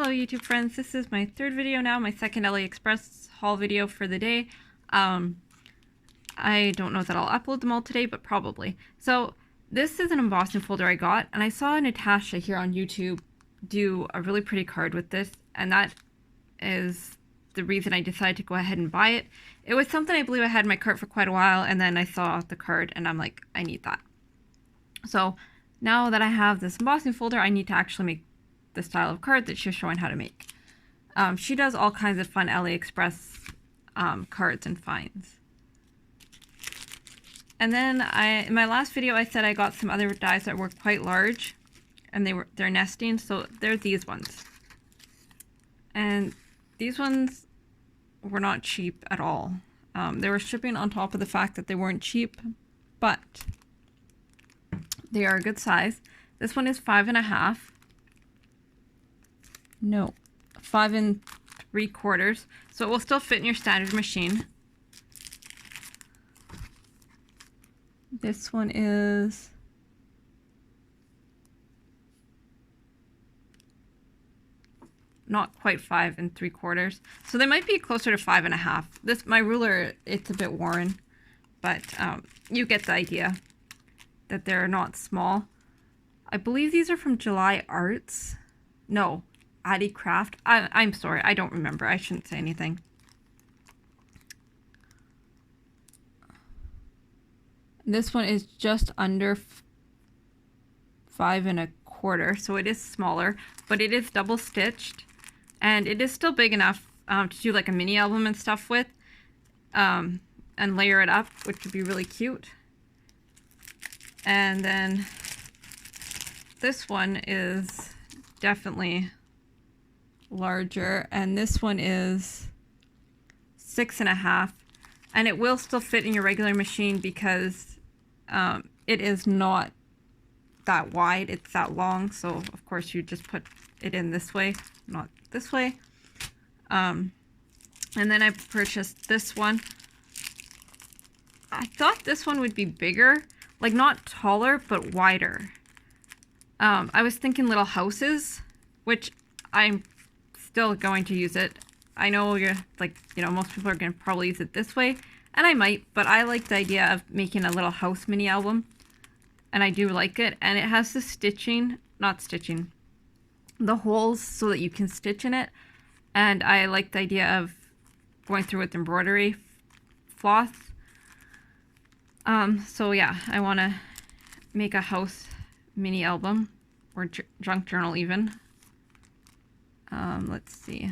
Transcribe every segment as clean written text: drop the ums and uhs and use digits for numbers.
Hello YouTube friends, this is my third video now, my second AliExpress haul video for the day. I don't know that I'll upload them all today, but probably. So this is an embossing folder I got, and I saw Natasha here on YouTube do a really pretty card with this, and that is the reason I decided to go ahead and buy it. It was something I believe I had in my cart for quite a while, and then I saw the card and I'm like, I need that. So now that I have this embossing folder, I need to actually make the style of card that she's showing how to make. She does all kinds of fun AliExpress cards and finds. And then in my last video I said I got some other dies that were quite large, and they're nesting, so they're these ones. And these ones were not cheap at all. They were shipping on top of the fact that they weren't cheap, but they are a good size. This one is 5.5. No, 5 3/4. So it will still fit in your standard machine. This one is not quite 5 3/4. So they might be closer to 5.5. My ruler, it's a bit worn, but you get the idea that they're not small. I believe these are from July Arts. No, Addy Craft. I'm sorry, I don't remember. I shouldn't say anything. This one is just under 5 1/4, so it is smaller, but it is double stitched, and it is still big enough to do like a mini album and stuff with, and layer it up, which would be really cute. And then this one is definitely larger, and this one is 6.5, and it will still fit in your regular machine because it is not that wide, it's that long, so of course you just put it in this way, not this way. And then I purchased this one. I thought this one would be bigger, like not taller but wider. I was thinking little houses, which I'm still going to use it. I know most people are going to probably use it this way, and I might, but I like the idea of making a little house mini album, and I do like it. And it has the the holes so that you can stitch in it, and I like the idea of going through with embroidery floss. So yeah, I want to make a house mini album, or junk journal even. Let's see.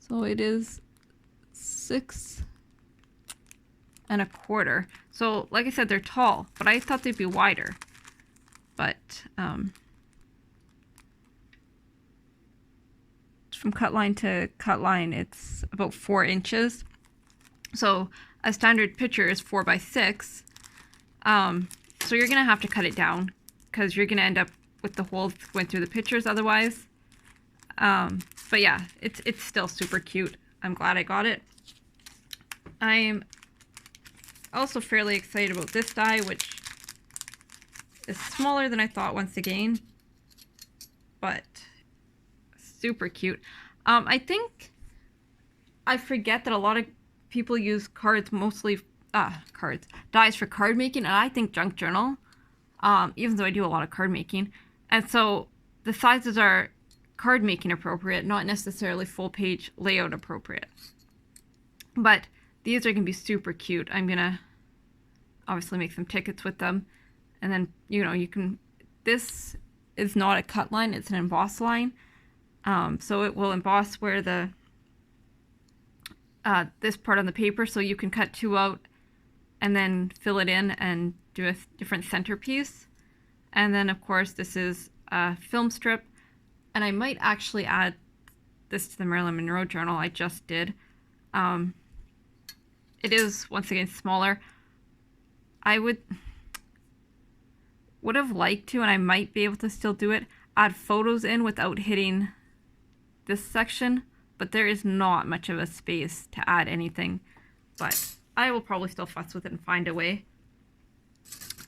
So it is 6 1/4. So like I said, they're tall, but I thought they'd be wider. But from cut line to cut line, it's about 4 inches. So a standard picture is 4 by 6. So you're gonna have to cut it down because you're gonna end up with the holes going through the pictures otherwise. But yeah, it's still super cute. I'm glad I got it. I'm also fairly excited about this die, which is smaller than I thought once again, but super cute. I think I forget that a lot of people use cards, mostly dies for card making, and I think junk journal, even though I do a lot of card making. And so the sizes are card making appropriate, not necessarily full page layout appropriate. But these are going to be super cute. I'm going to obviously make some tickets with them. And then, you can, this is not a cut line, it's an emboss line. So it will emboss where the, this part on the paper, so you can cut 2 out and then fill it in and do a different centerpiece. And then of course this is a film strip, and I might actually add this to the Marilyn Monroe journal I just did. It is once again smaller. I would have liked to, and I might be able to still do it, add photos in without hitting this section, but there is not much of a space to add anything. But I will probably still fuss with it and find a way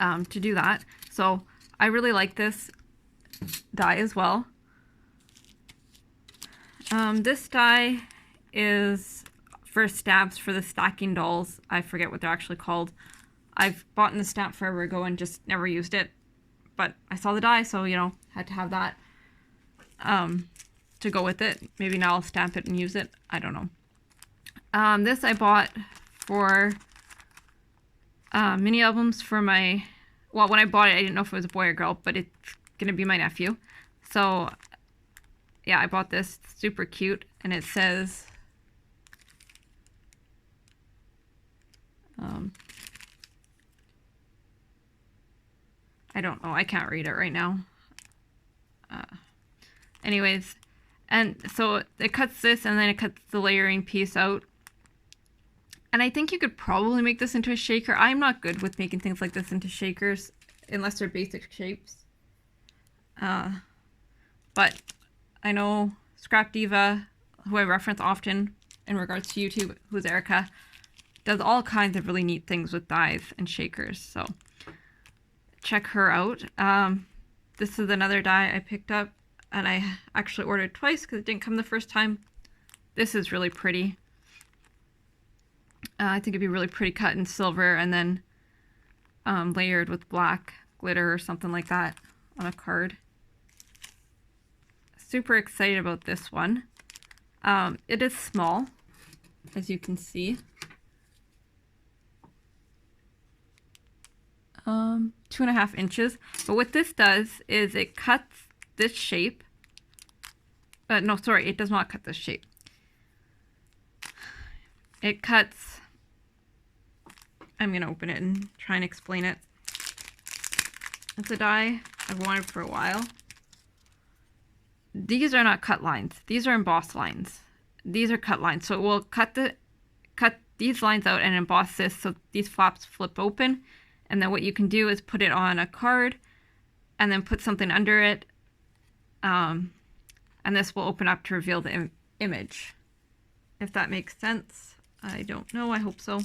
to do that. So I really like this. die as well. This die is for stamps for the stacking dolls. I forget what they're actually called. I've bought in the stamp forever ago and just never used it. But I saw the die, so, you know, had to have that to go with it. Maybe now I'll stamp it and use it. I don't know. This I bought for mini albums for my... Well, when I bought it, I didn't know if it was a boy or girl, but it's going to be my nephew. So, yeah, I bought this. It's super cute. And it says... I don't know. I can't read it right now. Anyways, and so it cuts this and then it cuts the layering piece out. And I think you could probably make this into a shaker. I'm not good with making things like this into shakers unless they're basic shapes. But I know Scrap Diva, who I reference often in regards to YouTube, who's Erica, does all kinds of really neat things with dies and shakers. So check her out. This is another die I picked up and I actually ordered twice because it didn't come the first time. This is really pretty. I think it'd be really pretty cut in silver and then layered with black glitter or something like that on a card. Super excited about this one. It is small, as you can see. 2.5 inches. But what this does is it cuts this shape. No, sorry, it does not cut this shape. It cuts... I'm going to open it and try and explain it. It's a die I've wanted for a while. These are not cut lines. These are embossed lines. These are cut lines. So it will cut these lines out and emboss this so these flaps flip open. And then what you can do is put it on a card and then put something under it. And this will open up to reveal the image. If that makes sense. I don't know. I hope so.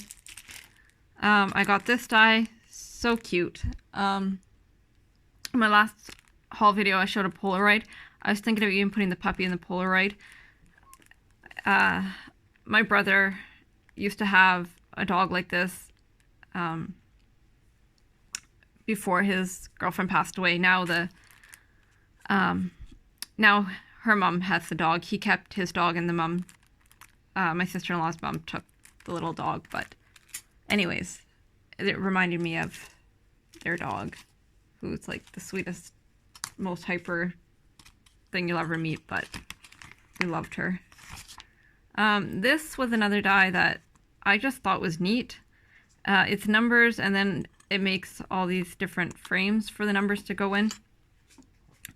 I got this die. So cute. In my last haul video, I showed a Polaroid. I was thinking of even putting the puppy in the Polaroid. My brother used to have a dog like this before his girlfriend passed away. Now now her mom has the dog. He kept his dog and the mom, my sister-in-law's mom, took the little dog. But anyways, it reminded me of their dog, who's like the sweetest, most hyper thing you'll ever meet, but we loved her. This was another die that I just thought was neat. It's numbers, and then it makes all these different frames for the numbers to go in.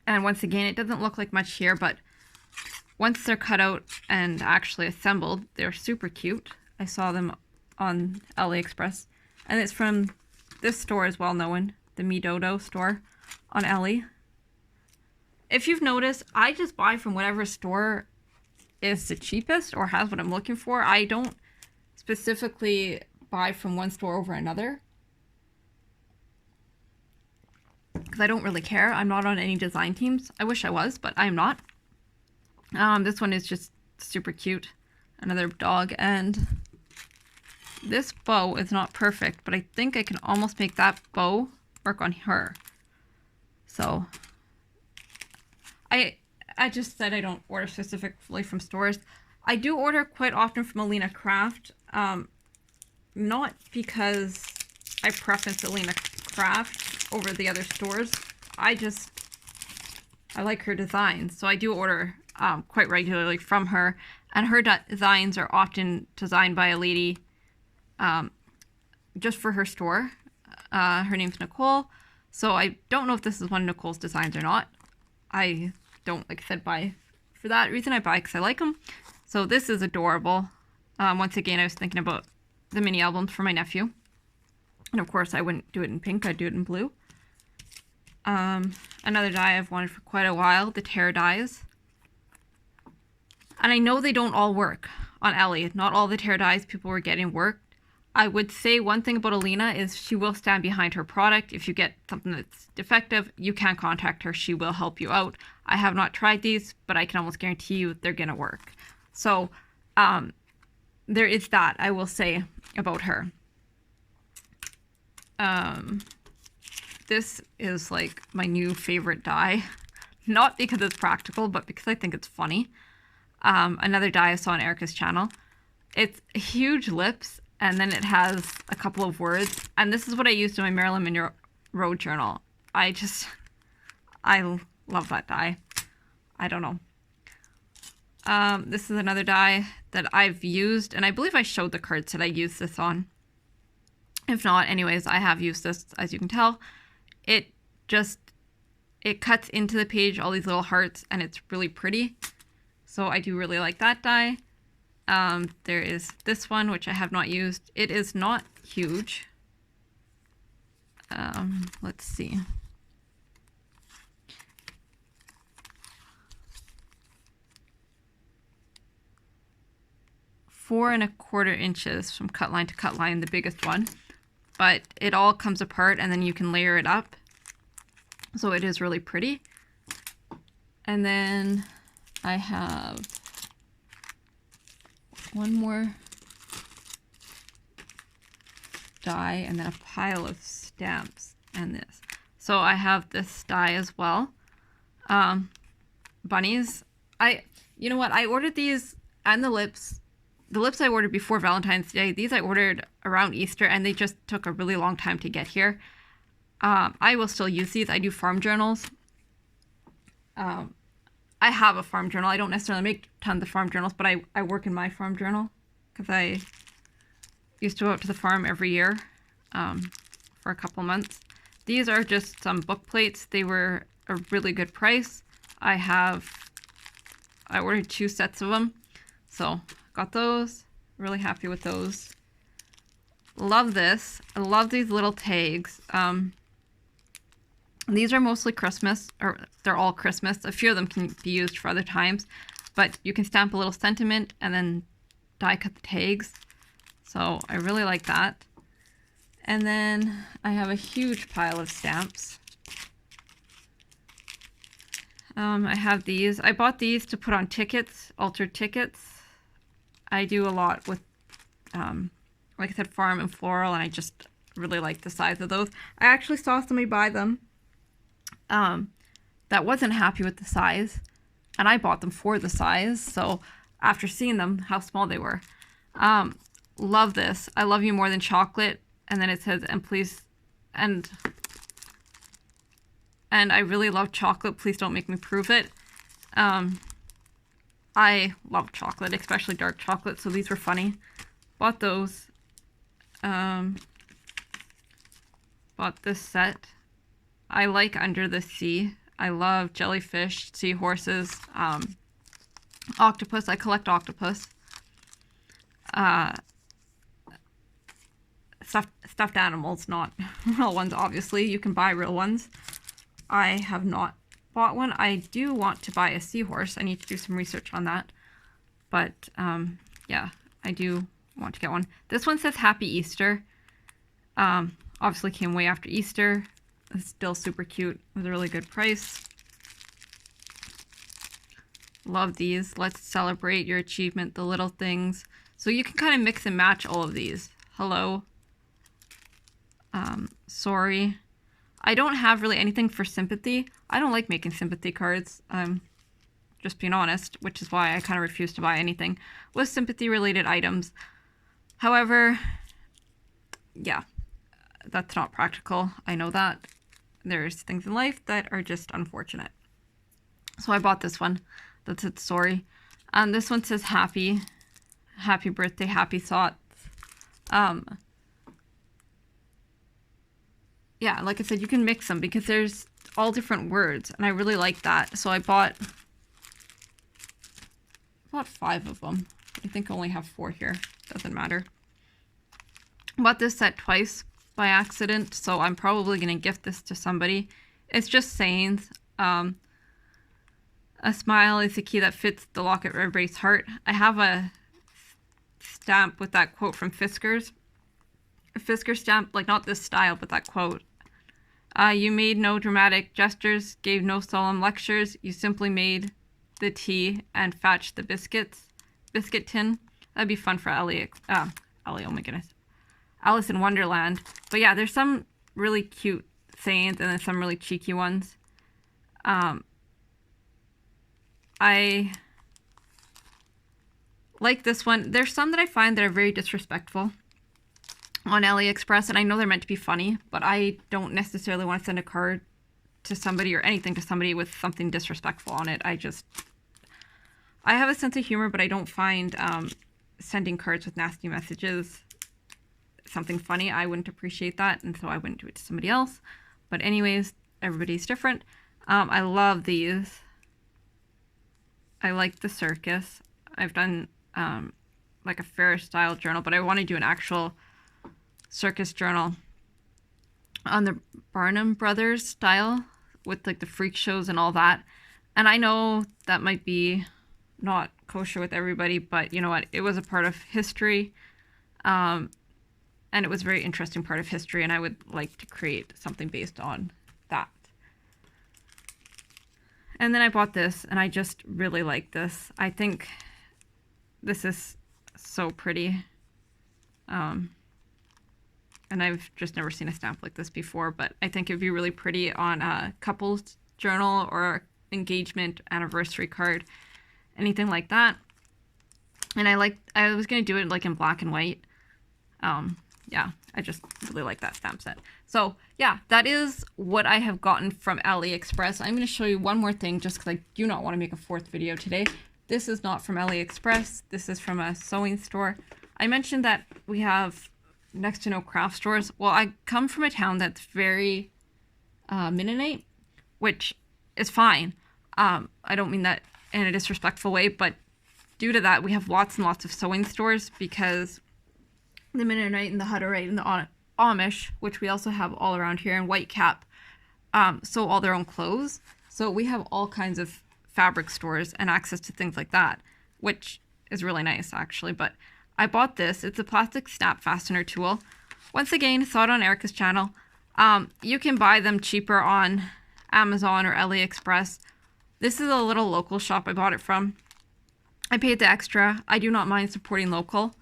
And once again, it doesn't look like much here, but once they're cut out and actually assembled, they're super cute. I saw them on AliExpress. And it's from this store as well known, the Me Dodo store on Ali. If you've noticed, I just buy from whatever store is the cheapest or has what I'm looking for. I don't specifically buy from one store over another, because I don't really care. I'm not on any design teams. I wish I was, but I'm not. This one is just super cute. Another dog, and this bow is not perfect, but I think I can almost make that bow work on her. So I just said I don't order specifically from stores. I do order quite often from Alina Craft, not because I preference Alina Craft over the other stores. I like her designs, so I do order quite regularly from her. And her designs are often designed by a lady just for her store. Her name's Nicole, so I don't know if this is one of Nicole's designs or not. I don't, like I said, buy for that reason. I buy because I like them. So this is adorable. Once again, I was thinking about the mini albums for my nephew. And of course, I wouldn't do it in pink. I'd do it in blue. Another die I've wanted for quite a while, the tear dies. And I know they don't all work on Ellie. Not all the tear dies people were getting worked. I would say one thing about Alina is she will stand behind her product. If you get something that's defective, you can contact her. She will help you out. I have not tried these, but I can almost guarantee you they're going to work. So there is that I will say about her. This is like my new favorite die. Not because it's practical, but because I think it's funny. Another die I saw on Erica's channel. It's huge lips, and then it has a couple of words. And this is what I used in my Marilyn Monroe journal. I love that die. I don't know. This is another die that I've used, and I believe I showed the cards that I used this on. If not, anyways, I have used this, as you can tell. It cuts into the page, all these little hearts, and it's really pretty. So I do really like that die. There is this one, which I have not used. It is not huge. Let's see. Four and a quarter inches from cut line to cut line, the biggest one. But it all comes apart and then you can layer it up. So it is really pretty. And then I have one more die and then a pile of stamps and this. So I have this die as well. Bunnies. You know what? I ordered these and the lips. The lips I ordered before Valentine's Day. These I ordered around Easter and they just took a really long time to get here. I will still use these. I do farm journals. I have a farm journal. I don't necessarily make tons of farm journals, but I work in my farm journal because I used to go out to the farm every year for a couple months. These are just some book plates. They were a really good price. I ordered 2 sets of them. So got those. Really happy with those. Love this. I love these little tags. These are mostly Christmas, or they're all Christmas. A few of them can be used for other times, but you can stamp a little sentiment and then die cut the tags. So I really like that. And then I have a huge pile of stamps. I have these. I bought these to put on tickets, altered tickets. I do a lot with, like I said, farm and floral, and I just really like the size of those. I actually saw somebody buy them that wasn't happy with the size, and I bought them for the size. So after seeing them, how small they were. Love this. I love you more than chocolate. And then it says, and please, and I really love chocolate. Please don't make me prove it. I love chocolate, especially dark chocolate. So these were funny. Bought those. Bought this set. I like Under the Sea. I love jellyfish, seahorses, octopus. I collect octopus. Stuffed animals, not real ones, obviously. You can buy real ones. I have not bought one. I do want to buy a seahorse. I need to do some research on that. But, yeah, I do want to get one. This one says Happy Easter. Obviously came way after Easter. It's still super cute. It was a really good price. Love these. Let's celebrate your achievement, the little things. So you can kind of mix and match all of these. Hello. Sorry. I don't have really anything for sympathy. I don't like making sympathy cards. Just being honest, which is why I kind of refuse to buy anything with sympathy related items. However, yeah, that's not practical. I know that. There's things in life that are just unfortunate. So I bought this one. That said sorry. This one says happy. Happy birthday, happy thoughts. Yeah, like I said, you can mix them because there's all different words, and I really like that. So I bought 5 of them. I think I only have 4 here. Doesn't matter. Bought this set twice by accident, so I'm probably going to gift this to somebody. It's just sayings. A smile is the key that fits the lock of everybody's heart. I have a stamp with that quote from Fiskars. Fisker stamp, like not this style, but that quote. You made no dramatic gestures, gave no solemn lectures. You simply made the tea and fetched the biscuit tin. That'd be fun for Ellie. Ellie, oh my goodness. Alice in Wonderland. But yeah, there's some really cute sayings and then some really cheeky ones. I like this one. There's some that I find that are very disrespectful on AliExpress, and I know they're meant to be funny, but I don't necessarily want to send a card to somebody or anything to somebody with something disrespectful on it. I have a sense of humor, but I don't find sending cards with nasty messages something funny. I wouldn't appreciate that, and so I wouldn't do it to somebody else. But anyways, everybody's different. I love these. I like the circus. I've done like a fair style journal, but I want to do an actual circus journal on the Barnum Brothers style with like the freak shows and all that. And I know that might be not kosher with everybody, but you know what? It was a part of history. And it was a very interesting part of history, and I would like to create something based on that. And then I bought this, and I just really like this. I think this is so pretty. And I've just never seen a stamp like this before, but I think it'd be really pretty on a couple's journal or engagement anniversary card, anything like that. And I was going to do it like in black and white. Yeah, I just really like that stamp set. So yeah, that is what I have gotten from AliExpress. I'm going to show you one more thing just because I do not want to make a fourth video today. This is not from AliExpress. This is from a sewing store. I mentioned that we have next to no craft stores. Well, I come from a town that's very Mennonite, which is fine. I don't mean that in a disrespectful way, but due to that, we have lots and lots of sewing stores because the Mennonite and the Hutterite and the Amish, which we also have all around here, and Whitecap, sew all their own clothes. So we have all kinds of fabric stores and access to things like that, which is really nice actually. But I bought this. It's a plastic snap fastener tool. Once again, saw it on Erica's channel. You can buy them cheaper on Amazon or AliExpress. This is a little local shop I bought it from. I paid the extra. I do not mind supporting local.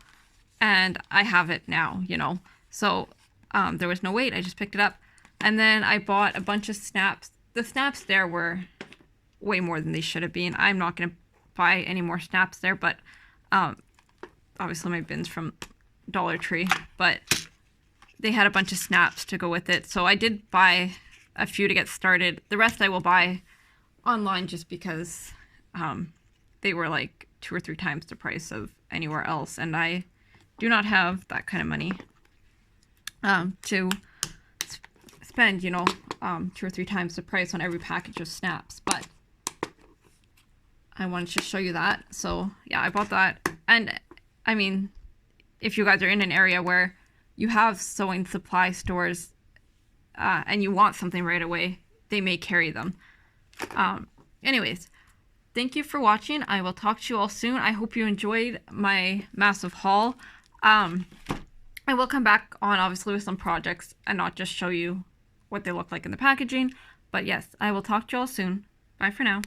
And I have it now, you know. So there was no wait. I just picked it up. And then I bought a bunch of snaps. The snaps there were way more than they should have been. I'm not going to buy any more snaps there. But obviously my bin's from Dollar Tree. But they had a bunch of snaps to go with it. So I did buy a few to get started. The rest I will buy online just because they were like 2 or 3 times the price of anywhere else. And I do not have that kind of money to spend, you know, 2 or 3 times the price on every package of snaps. But I wanted to show you that. So yeah, I bought that. And I mean, if you guys are in an area where you have sewing supply stores and you want something right away, they may carry them. Anyways, thank you for watching. I will talk to you all soon. I hope you enjoyed my massive haul. I will come back on obviously with some projects and not just show you what they look like in the packaging. But yes, I will talk to you all soon. Bye for now.